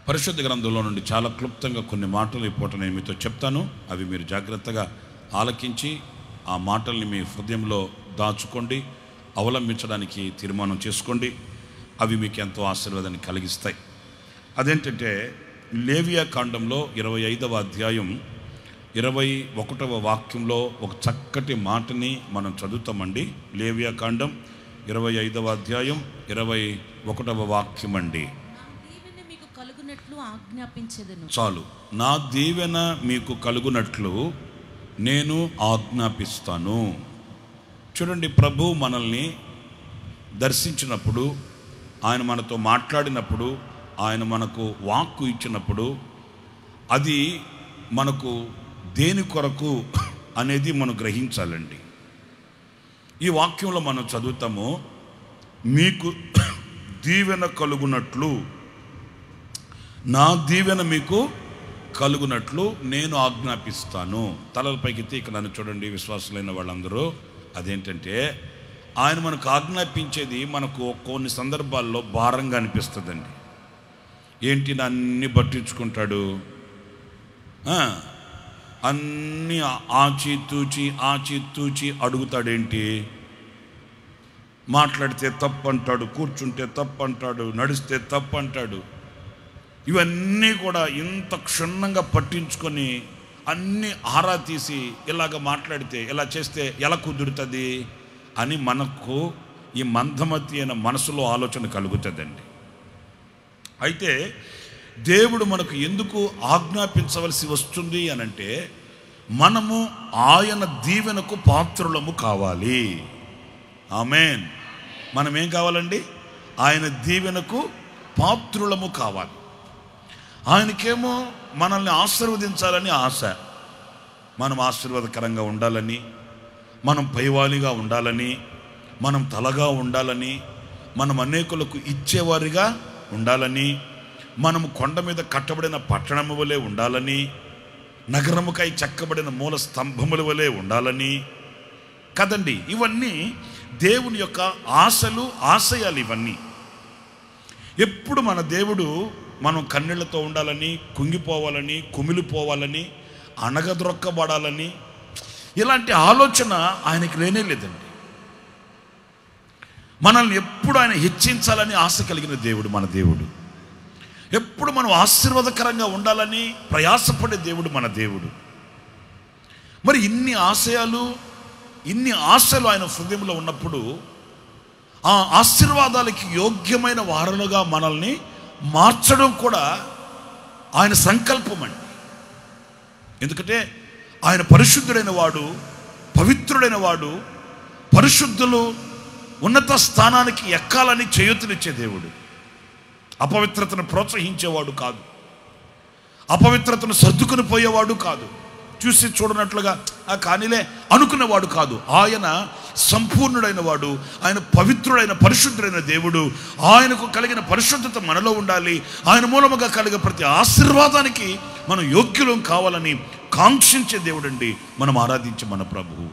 పరిశుద్ధ గ్రంథంలో నుండి చాలా క్లుప్తంగా కొన్ని మాటలు ఈ పూట నేను మీతో చెప్తాను. అవి మీరు జాగ్రత్తగా ఆలకించి ఆ మాటల్ని మీ హృదయంలో దాచుకోండి, అవలంబించడానికి తీర్మానం చేసుకోండి. అవి మీకు ఎంతో ఆశీర్వాదాన్ని కలిగిస్తాయి. అదేంటంటే లేవియా కాండంలో 25వ అధ్యాయం 21వ వాక్యంలో ఒక చక్కటి మాటని మనం చదువుతామండి. లేవియా కాండం 25వ అధ్యాయం 21వ వాక్యం అండి. చాలు. నా దీవెన మీకు కలుగునట్లు నేను ఆజ్ఞాపిస్తాను. చూడండి, ప్రభు మనల్ని దర్శించినప్పుడు, ఆయన మనతో మాట్లాడినప్పుడు, ఆయన మనకు వాక్కు ఇచ్చినప్పుడు అది మనకు దేని కొరకు అనేది మనం గ్రహించాలండి. ఈ వాక్యంలో మనం చదువుతాము, మీకు దీవెన కలుగునట్లు, నా దీవెన మీకు కలుగునట్లు నేను ఆజ్ఞాపిస్తాను. తలల పైకెత్తి ఇక్కడ నన్ను చూడండి విశ్వాసులైన వాళ్ళందరూ. అదేంటంటే ఆయన మనకు ఆజ్ఞాపించేది మనకు కొన్ని సందర్భాల్లో భారంగా అనిపిస్తుందండి. ఏంటి, అన్నీ పట్టించుకుంటాడు, అన్నీ ఆచితూచి అడుగుతాడేంటి, మాట్లాడితే తప్పు అంటాడు, కూర్చుంటే తప్పు అంటాడు, నడిస్తే తప్పు అంటాడు. ఇవన్నీ కూడా ఇంత క్షుణ్ణంగా పట్టించుకొని అన్నీ ఆరా తీసి ఇలాగ మాట్లాడితే, ఇలా చేస్తే ఎలా కుదురుతుంది అని మనకు ఈ మందమతి అయిన మనసులో ఆలోచన కలుగుతుందండి. అయితే దేవుడు మనకు ఎందుకు ఆజ్ఞాపించవలసి వస్తుంది అనంటే, మనము ఆయన దీవెనకు పాత్రులము కావాలి. ఆమేన్. మనం ఏం కావాలండి? ఆయన దీవెనకు పాత్రులము కావాలి. ఆయనకేమో మనల్ని ఆశీర్వదించాలని ఆశ. మనం ఆశీర్వాదకరంగా ఉండాలని, మనం పైవాలిగా ఉండాలని, మనం తలగా ఉండాలని, మనం అనేకులకు ఇచ్చేవారిగా ఉండాలని, మనము కొండ మీద కట్టబడిన పట్టణము వలె ఉండాలని, నగరముకై చెక్కబడిన మూల స్తంభముల వలె ఉండాలని కదండి. ఇవన్నీ దేవుని యొక్క ఆశలు, ఆశయాలు. ఇవన్నీ ఎప్పుడు మన దేవుడు మనం కన్నీళ్లతో ఉండాలని, కుంగిపోవాలని, కుమిలిపోవాలని, అణగద్రొక్కబడాలని ఇలాంటి ఆలోచన ఆయనకి లేనే లేదండి. మనల్ని ఎప్పుడు ఆయన హెచ్చించాలని ఆశ కలిగిన దేవుడు మన దేవుడు. ఎప్పుడు మనం ఆశీర్వాదకరంగా ఉండాలని ప్రయాసపడే దేవుడు మన దేవుడు. మరి ఇన్ని ఆశయాలు, ఇన్ని ఆశలు ఆయన హృదయంలో ఉన్నప్పుడు ఆ ఆశీర్వాదాలకి యోగ్యమైన వారలుగా మనల్ని మార్చడం కూడా ఆయన సంకల్పం అండి. ఎందుకంటే ఆయన పరిశుద్ధుడైన వాడు, పవిత్రుడైన వాడు, పరిశుద్ధులు ఉన్నత స్థానానికి ఎక్కాలని చేయూతనిచ్చే దేవుడు. అపవిత్రతను ప్రోత్సహించేవాడు కాదు, అపవిత్రతను సర్దుకుని పోయేవాడు కాదు, చూసి చూడనట్లుగా కానీలే అనుకునేవాడు కాదు. ఆయన సంపూర్ణుడైన వాడు, ఆయన పవిత్రుడైన పరిశుద్ధుడైన దేవుడు. ఆయనకు కలిగిన పరిశుద్ధత మనలో ఉండాలి. ఆయన మూలముగా కలిగే ప్రతి ఆశీర్వాదానికి మనం యోగ్యులం కావాలని కాంక్షించే దేవుడండి మనం ఆరాధించే మన ప్రభువు.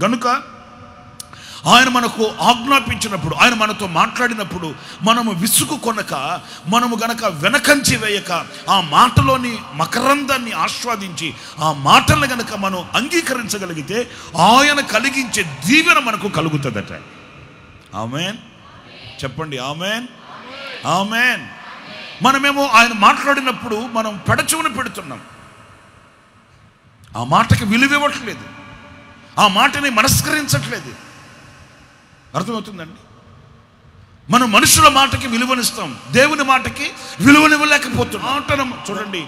గనుక ఆయన మనకు ఆజ్ఞాపించినప్పుడు, ఆయన మనతో మాట్లాడినప్పుడు మనము విసుగు కొనక, మనము గనక వెనకంచి వేయక, ఆ మాటలోని మకరందాన్ని ఆస్వాదించి ఆ మాటలను గనక మనం అంగీకరించగలిగితే ఆయన కలిగించే దీవెన మనకు కలుగుతుందట. ఆమేన్. చెప్పండి ఆమేన్, ఆమేన్. మనమేమో ఆయన మాట్లాడినప్పుడు మనం పెడచెవిన పెడుతున్నాం, ఆ మాటకి విలువ ఇవ్వట్లేదు, ఆ మాటని మనస్కరించట్లేదు. అర్థమవుతుందండి? మనం మనుషుల మాటకి విలువనిస్తాం, దేవుని మాటకి విలువనివ్వలేకపోతున్నాం. చూడండి,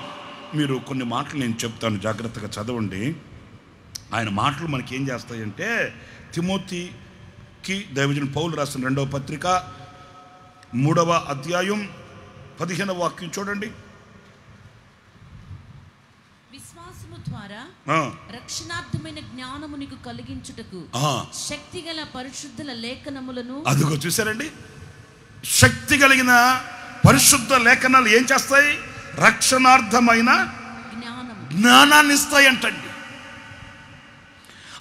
మీరు కొన్ని మాటలు నేను చెప్తాను, జాగ్రత్తగా చదవండి. ఆయన మాటలు మనకి ఏం చేస్తాయంటే, తిమోతికి దైవజనుడు పౌలు రాసిన 2వ పత్రిక 3వ అధ్యాయం 15వ వాక్యం చూడండి. ద్వారా రక్షణార్థమైన జ్ఞానము నీకు కలిగించుటకు శక్తిగల పరిశుద్ధ లేఖనములను. అదిగో చూసారండి, శక్తి కలిగిన పరిశుద్ధ లేఖనాలు ఏం చేస్తాయి? రక్షణార్థమైన జ్ఞానాన్ని ఇస్తాయి అంటండి.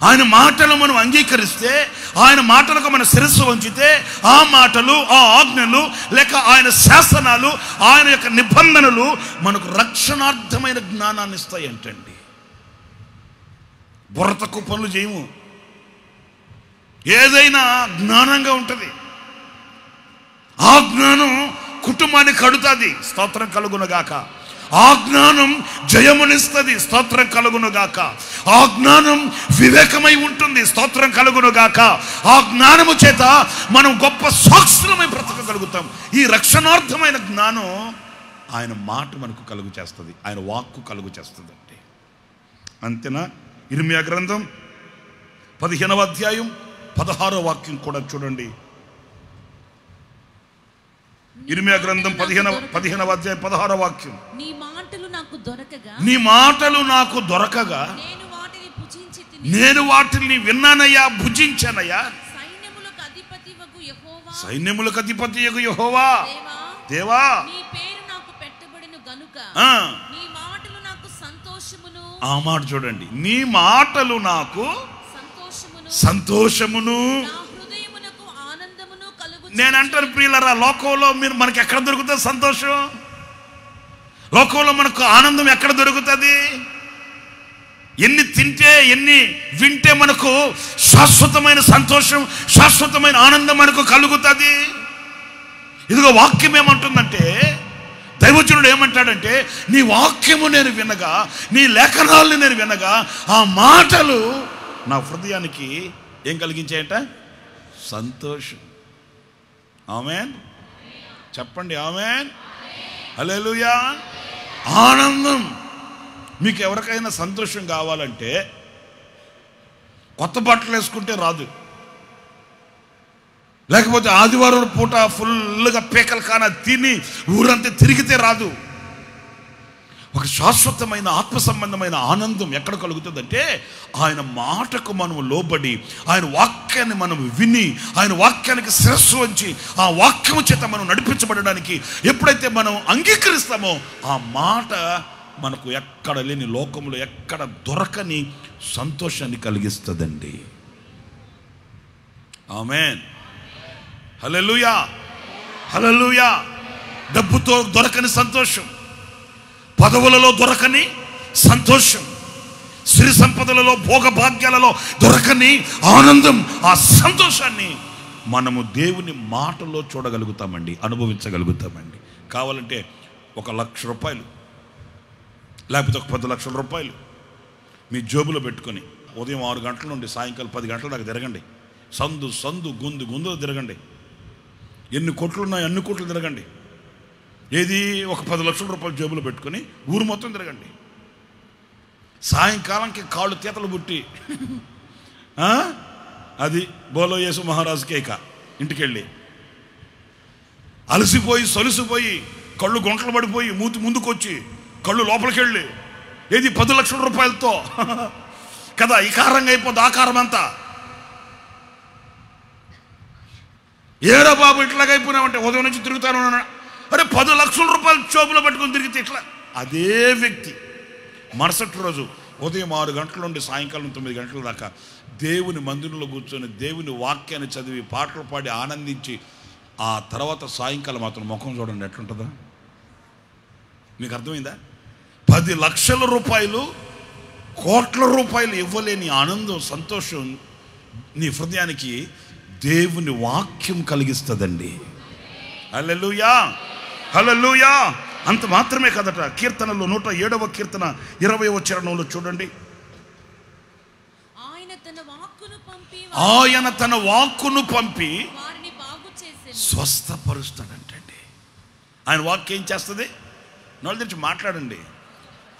ఆయన మాటలు మనం అంగీకరిస్తే, ఆయన మాటలకు మన శిరస్సు వంచితే, ఆ మాటలు, ఆ ఆజ్ఞలు, లేక ఆయన శాసనాలు, ఆయన యొక్క నిబంధనలు మనకు రక్షణార్థమైన జ్ఞానాన్ని ఇస్తాయి అంటండి. బుర్ర తక్కువ పనులు చేయము, ఏదైనా జ్ఞానంగా ఉంటుంది. ఆ జ్ఞానం కుటుంబాన్ని కడుతుంది, స్తోత్రం కలుగునుగాక. ఆ జ్ఞానం జయమునిస్తుంది, స్తోత్రం కలుగునుగాక. ఆ జ్ఞానం వివేకమై ఉంటుంది, స్తోత్రం కలుగునుగాక. ఆ జ్ఞానము చేత మనం గొప్ప సాక్షులమై బ్రతకగలుగుతాం. ఈ రక్షణార్థమైన జ్ఞానం ఆయన మాట మనకు కలుగు చేస్తుంది, ఆయన వాక్కు కలుగు చేస్తుంది అంటే. అంతేనా? ఇర్మియా గ్రంథం 15వ అధ్యాయం 16వ వాక్యం కూడా చూడండి. ఇర్మియా గ్రంథం 15వ అధ్యాయం 16వ వాక్యం. నీ మాటలు నాకు దొరకగా నేను వాటిని విన్నానయ్యా, భుజించానయ్యా. సైన్యములకు అధిపతియగు యెహోవా, దేవా, నీ పేరు నాకు పెట్టబడిన గనుక నీ మాటలు నాకు సంతోషమును. ఆ మాట చూడండి, నీ మాటలు నాకు సంతోషమును, నేను అంటాను ప్రియులరా, లోకంలో మనకి ఎక్కడ దొరుకుతుంది సంతోషం? లోకంలో మనకు ఆనందం ఎక్కడ దొరుకుతుంది? ఎన్ని తింటే, ఎన్ని వింటే మనకు శాశ్వతమైన సంతోషం, శాశ్వతమైన ఆనందం మనకు కలుగుతుంది? ఇదిగో వాక్యం ఏమంటుందంటే, దైవజనుడు ఏమంటాడంటే, నీ వాక్యము నేను వినగా, నీ లేఖనాలను నేను వినగా, ఆ మాటలు నా హృదయానికి ఏం కలిగించాయట? సంతోషం. ఆమేన్ చెప్పండి, ఆమేన్, హల్లెలూయా. ఆనందం. మీకు ఎవరికైనా సంతోషం కావాలంటే కొత్త బట్టలు వేసుకుంటే రాదు, లేకపోతే ఆదివారం పూట ఫుల్గా పేకల కాన తిని ఊరంతా తిరిగితే రాదు. ఒక శాశ్వతమైన ఆత్మ సంబంధమైన ఆనందం ఎక్కడ కలుగుతుందంటే, ఆయన మాటకు మనం లోబడి, ఆయన వాక్యాన్ని మనం విని, ఆయన వాక్యానికి శిరస్సు వంచి, ఆ వాక్యము చేత మనం నడిపించబడడానికి ఎప్పుడైతే మనం అంగీకరిస్తామో, ఆ మాట మనకు ఎక్కడ లేని, లోకంలో ఎక్కడ దొరకని సంతోషాన్ని కలిగిస్తుందండి. ఆమేన్, హల్లెలూయా, హల్లెలూయా. డబ్బుతో దొరకని సంతోషం, పదవులలో దొరకని సంతోషం, సిరి సంపదలలో, భోగభాగ్యాలలో దొరకని ఆనందం, ఆ సంతోషాన్ని మనము దేవుని మాటలో చూడగలుగుతామండి, అనుభవించగలుగుతామండి. కావాలంటే 1,00,000 రూపాయలు లేకపోతే 10 లక్షల రూపాయలు మీ జోబులో పెట్టుకొని ఉదయం 6 గంటల నుండి సాయంకాలం 10 గంటల దాకా తిరగండి. సందు సందు, గుందు గుందులో తిరగండి. ఎన్ని కోట్లు ఉన్నాయో అన్ని కోట్లు తిరగండి. ఏది ఒక 10 లక్షల రూపాయలు జేబులో పెట్టుకొని ఊరు మొత్తం తిరగండి. సాయంకాలంకి కాళ్ళు తీతలు పుట్టి అది బోలో యేసు మహారాజు కేక ఇంటికెళ్ళి అలసిపోయి సొలిసిపోయి కళ్ళు గుంటలు పడిపోయి మూతి ముందుకొచ్చి కళ్ళు లోపలికి వెళ్ళి ఏది 10 లక్షల రూపాయలతో కదా ఇకారంగా అయిపోద్ది ఆకారం అంతా. ఏరా బాబు ఇట్లాగైపోయినామంటే ఉదయం నుంచి తిరుగుతాను. అరే 10 లక్షల రూపాయలు జోబులో పెట్టుకొని తిరిగితే ఇట్లా. అదే వ్యక్తి మరుసటి రోజు ఉదయం 6 గంటల నుండి సాయంకాలం 9 గంటల దాకా దేవుని మందిరంలో కూర్చొని దేవుని వాక్యాన్ని చదివి పాటలు పాడి ఆనందించి ఆ తర్వాత సాయంకాలం మాత్రం ముఖం చూడండి ఎట్లుంటుందా. మీకు అర్థమైందా? 10 లక్షల రూపాయలు, కోట్ల రూపాయలు ఇవ్వలేని ఆనందం, సంతోషం నీ హృదయానికి దేవుని వాక్యం కలిగిస్తుందండి. హల్లెలూయా, హల్లెలూయా. అంత మాత్రమే కదట, కీర్తనలో 107వ కీర్తన 20వ చరణంలో చూడండి. ఆయన తన వాక్కును పంపి స్వస్థపరుస్తాడంటండి. ఆయన వాక్కు ఏం చేస్తుంది? నోళ్ళ తెరిచి మాట్లాడండి.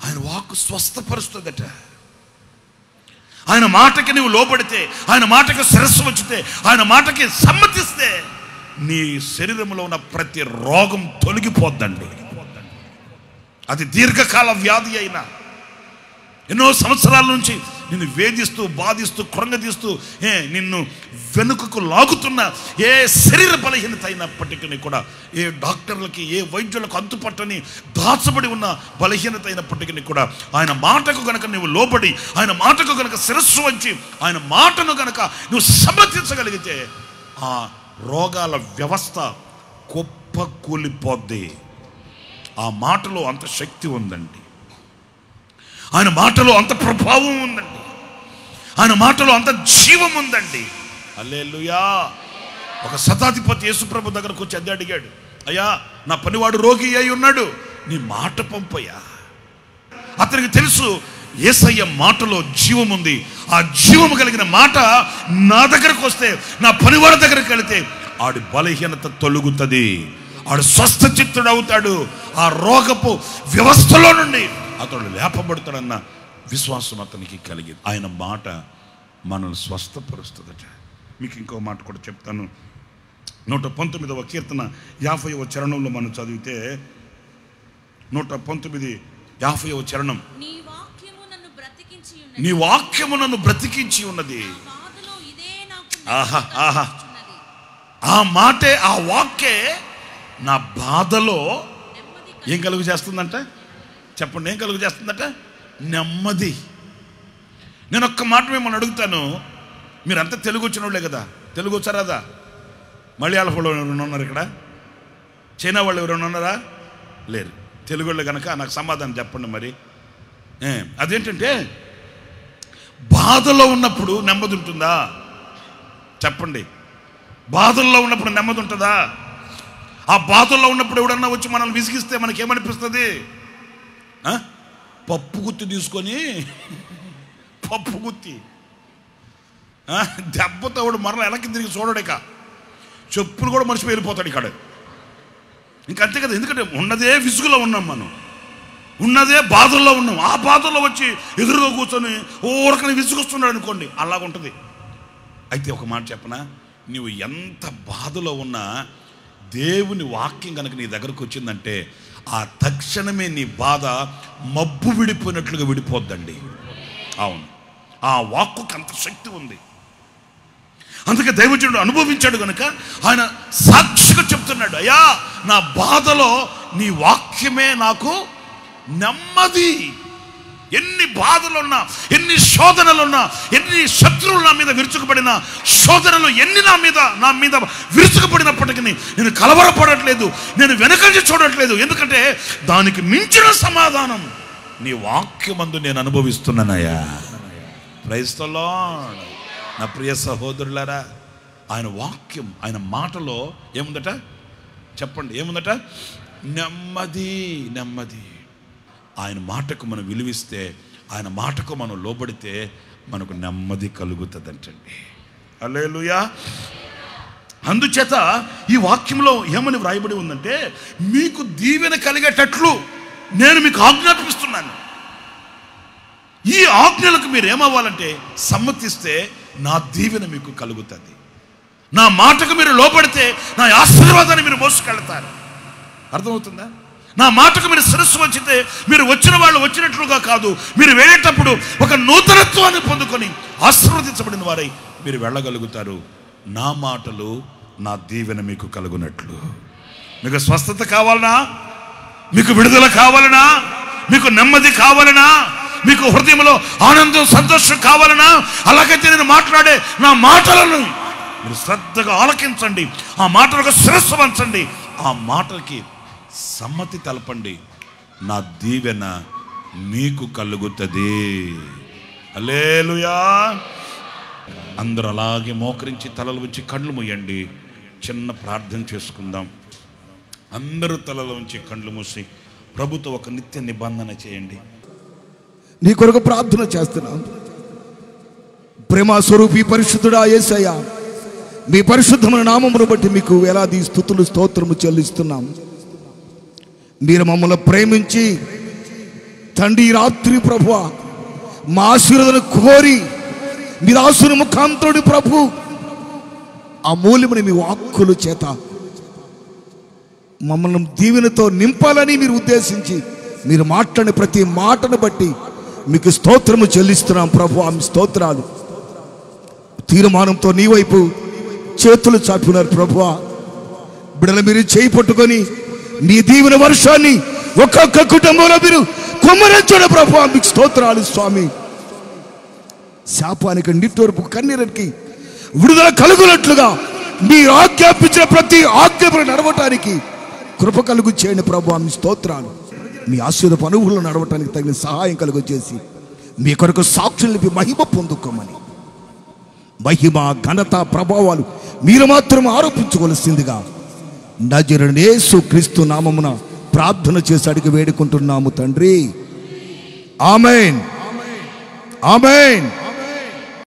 ఆయన వాక్కు స్వస్థపరుస్తుందట. ఆయన మాటకి నువ్వు లోబడితే, ఆయన మాటకి శిరస్సు వచ్చితే, ఆయన మాటకి సమ్మతిస్తే నీ శరీరంలో ఉన్న ప్రతి రోగం తొలగిపోద్దండి. అది దీర్ఘకాల వ్యాధి అయినా, ఎన్నో సంవత్సరాల నుంచి నిన్ను వేధిస్తూ బాధిస్తూ కృంగదీస్తూ నిన్ను వెనుకకు లాగుతున్న ఏ శరీర బలహీనత అయినప్పటికీ కూడా, ఏ డాక్టర్లకి ఏ వైద్యులకు అంతుపట్టని దాచబడి ఉన్న బలహీనత అయినప్పటికీ కూడా ఆయన మాటకు గనక నువ్వు లోబడి, ఆయన మాటకు గనక శిరస్సు వంచి ఆయన మాటను గనక నువ్వు సమర్థించగలిగితే ఆ రోగాల వ్యవస్థ కుప్పకూలిపోద్ది. ఆ మాటలో అంత శక్తి ఉందండి, ఆయన మాటలో అంత ప్రభావం ఉందండి, ఆయన మాటలో అంత జీవం ఉందండి. హల్లెలూయా. ఒక శతాధిపతి యేసుప్రభు దగ్గరకు వచ్చి అదే అడిగాడు, అయ్యా నా పనివాడు రోగి అయి ఉన్నాడు, నీ మాట పంపయ్యా. అతనికి తెలుసు యేసయ్య మాటలో జీవం ఉంది. ఆ జీవము కలిగిన మాట నా దగ్గరకు వస్తే, నా పనివాడి దగ్గరకు వెళితే ఆడి బలహీనత తొలుగుతుంది, ఆడు స్వస్థ చిత్తుడు అవుతాడు, ఆ రోగపు వ్యవస్థలో నుండి అతడు లేపబడతాడన్న విశ్వాసం అతనికి కలిగింది. ఆయన మాట మనల్ని స్వస్థపరుస్తుందట. మీకు ఇంకో మాట కూడా చెప్తాను. 119వ కీర్తన 50వ చరణంలో మనం చదివితే, 119:50వ చరణం, నీ వాక్యము నన్ను బ్రతికించి ఉన్నది. ఆహా ఆహా, ఆ మాటే, ఆ వాక్యే నా బాధలో ఏం కలుగు చేస్తుందంట? చెప్పండి, ఏం కలుగు చేస్తుందట? నెమ్మది. నేను ఒక్క మాట మిమ్మల్ని అడుగుతాను, మీరంతా తెలుగు వచ్చిన వాళ్ళే కదా, తెలుగు వచ్చారాదా? మలయాళ వాళ్ళు ఎవరైనా ఉన్నారు ఇక్కడ? చైనా వాళ్ళు ఎవరైనా ఉన్నారా? లేరు. తెలుగు వాళ్ళు కనుక నాకు సమాధానం చెప్పండి మరి. అదేంటంటే, బాధలో ఉన్నప్పుడు నెమ్మది ఉంటుందా? చెప్పండి. బాధల్లో ఉన్నప్పుడు నెమ్మది ఉంటుందా? ఆ బాధల్లో ఉన్నప్పుడు ఎవడన్నా వచ్చి మనల్ని విసిగిస్తే మనకేమనిపిస్తుంది? పప్పు గుత్తి తీసుకొని, పప్పు గుత్తి దెబ్బతో వాడు మరలా వెనక్కి తిరిగి చూడడేక, చెప్పులు కూడా మనిషి వెళ్ళిపోతాడు ఇక్కడ. ఇంకంతే కదా. ఎందుకంటే ఉన్నదే విసుగులో ఉన్నాం, మనం ఉన్నదే బాధల్లో ఉన్నాం. ఆ బాధల్లో వచ్చి ఎదురుగా కూర్చొని ఊరకని విసుగొస్తున్నాడు అనుకోండి, అలాగుంటుంది. అయితే ఒక మాట చెప్పనా, నువ్వు ఎంత బాధలో ఉన్నా దేవుని వాక్యం కనుక నీ దగ్గరకు వచ్చిందంటే ఆ తక్షణమే నీ బాధ మబ్బు విడిపోయినట్లుగా విడిపోద్దండి. అవును, ఆ వాక్కుకి అంత శక్తి ఉంది. అందుకే దైవజనుడు అనుభవించాడు కనుక ఆయన సాక్షిగా చెప్తున్నాడు, అయ్యా నా బాధలో నీ వాక్యమే నాకు నెమ్మది. ఎన్ని బాధలున్నా, ఎన్ని శోధనలున్నా, ఎన్ని శత్రువులు నా మీద విరుచుకుపడిన శోధనలు ఎన్ని నా మీద విరుచుకుపడినప్పటికీ నేను కలవరపడట్లేదు, నేను వెనకంజ చూడట్లేదు. ఎందుకంటే దానికి మించిన సమాధానం నీ వాక్యమందు నేను అనుభవిస్తున్నానయ్యా. Praise the lord. నా ప్రియ సహోదరులారా, ఆయన వాక్యం, ఆయన మాటలో ఏముందట? చెప్పండి, ఏముందట? నెమ్మది. నెమ్మది. ఆయన మాటకు మనం విలువిస్తే, ఆయన మాటకు మనం లోబడితే మనకు నెమ్మది కలుగుతుందంటండి. హల్లెలూయా. అందుచేత ఈ వాక్యంలో ఏమని వ్రాయబడి ఉందంటే, మీకు దీవెన కలిగేటట్లు నేను మీకు ఆజ్ఞాపిస్తున్నాను. ఈ ఆజ్ఞలకు మీరు ఏమవ్వాలంటే సమ్మతిస్తే నా దీవెన మీకు కలుగుతుంది. నా మాటకు మీరు లోబడితే నా ఆశీర్వాదాన్ని మీరు మోసుకెళ్తారు. అర్థమవుతుందా? నా మాటకు మీరు శిరస్సు వంచితే మీరు వచ్చిన వాళ్ళు వచ్చినట్లుగా కాదు, మీరు వెళ్ళేటప్పుడు ఒక నూతనత్వాన్ని పొందుకొని ఆశీర్వదించబడిన వారై మీరు వెళ్ళగలుగుతారు. నా మాటలు నా దీవెన మీకు కలుగునట్లు. మీకు స్వస్థత కావాలనా? మీకు విడుదల కావాలనా? మీకు నెమ్మది కావాలనా? మీకు హృదయంలో ఆనందం సంతోషం కావాలనా? అలాగైతే నేను మాట్లాడే నా మాటలను మీరు శ్రద్ధగా ఆలకించండి, ఆ మాటలకు శిరస్సు వంచండి, ఆ మాటలకి సమ్మతి తెలపండి. నా దీవెన మీకు కలుగుతుంది. హల్లెలూయా. అందరూ అలాగే మోకరించి తలలు ఉంచి కళ్ళు మూయండి. చిన్న ప్రార్థన చేసుకుందాం. అందరూ తలలు ఉంచి కళ్ళు మూసి ప్రభుతో ఒక నిత్య నిబంధన చేయండి. నీ కొరకు ప్రార్థన చేస్తున్నాం. ప్రేమ స్వరూపి పరిశుద్ధుడా యేసయ్యా, మీ పరిశుద్ధమైన నామమును బట్టి మీకు వేలాది స్తుతులు స్తోత్రము చెల్లిస్తున్నాం. మీరు మమ్మల్ని ప్రేమించి తండ్రి రాత్రి ప్రభువా మా ఆశీర్వాదం కోరి మీ దాసుని ముఖాంతరుడి ప్రభు అమూల్యమైన మీ వాక్కుల చేత మమ్మల్ని దీవెనతో నింపాలని మీరు ఉద్దేశించి మీరు మాట్లాడిన ప్రతి మాటను బట్టి మీకు స్తోత్రము చెల్లిస్తున్నాం ప్రభు. ఆమె స్తోత్రాలు. తీర్మానంతో నీ వైపు చేతులు చాపున్నారు ప్రభు. బిడ్డలు మీరు చేయి పట్టుకొని నీ దీవెన వర్షాన్ని ఒక్కొక్క కుటుంబంలో మీరు కుమ్మరించండి ప్రభు. మీకు స్తోత్రాలు స్వామి. శాపానికి నిట్టూర్పు కన్నీరుకి విడుదల కలుగునట్లుగా మీరు ఆజ్ఞాపించిన ప్రతి ఆజ్ఞను నడవటానికి కృప కలుగు చేయండి ప్రభు. మీ స్తోత్రాలు. మీ ఆశీర్వాద అనుభవంలో నడవటానికి తగిన సహాయం కలుగు చేసి మీ కొరకు సాక్షులు మహిమ పొందుకోమని, మహిమ ఘనత ప్రభావాలు మీరు మాత్రం ఆరోపించుకోవలసిందిగా నజరేయుడైన యేసు క్రీస్తు నామమున ప్రార్థన చేసి అడిగి వేడుకుంటున్నాము తండ్రి. ఆమేన్, ఆమేన్.